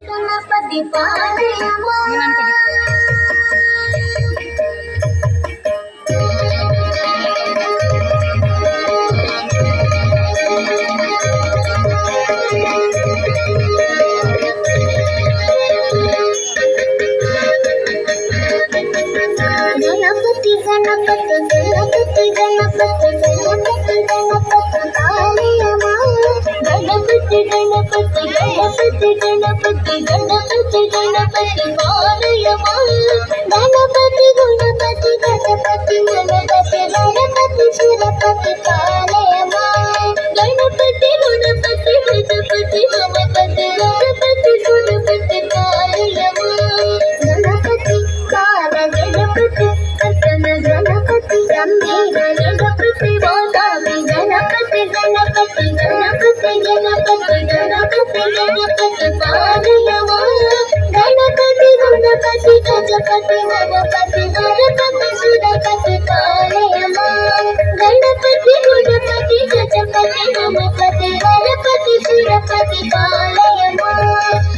గణపతి పాలయమా గణపతి గణపతి గణపతి గణపతి గణపతి గణపతి పాలయమా గణపతి గణపతి గణపతి గణపతి గణపతి గణపతి పాలయమా గణపతి గుణపతి గణపతి గణపతి గణపతి సురపతి పాలయమా గణపతి గుణపతి గణపతి గణపతి గణపతి సురపతి పాలయమా గణపతి కాల గణపతి కర్తన గణపతి గంభీర గణపతి వాదామి గణపతి గణపతి గణపతి గణపతి గణపతి గణపతి పాలయమా గణపతి గుణపతి గజపతి గణపతి గణపతి సురపతి పాలయమా గణపతి గుణపతి గజపతి గణపతి గణపతి సురపతి పాలయమా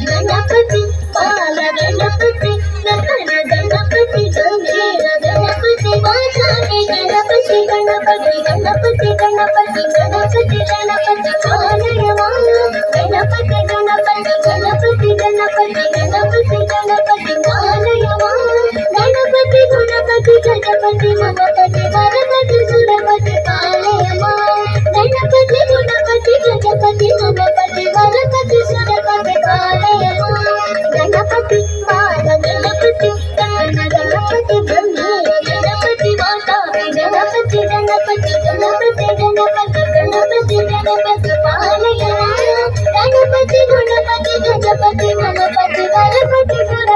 గణపతి పాల గణపతి గణన గణపతి గంభీర గణపతి వాచామి గణపతి గణపతి గణపతి గణపతి గణపతి గణపతి పాలయమా గణపతి గణపతి గణపతి గణపతి గణపతి గణపతి పాలయమా గణపతి గుణపతి గణపతి గణపతి గణపతి సురపతి పాలయమా గణపతి గుణపతి గణపతి గణపతి గణపతి సురపతి పాలయమా గణపతి పాల గణపతి గణన గణపతి గంభీర గణపతి వాతామి గణపతి గణపతి గణపతి గణపతి గణపతి గణపతి పాలయమా గణపతి గుణపతి గణపతి గణపతి గణపతి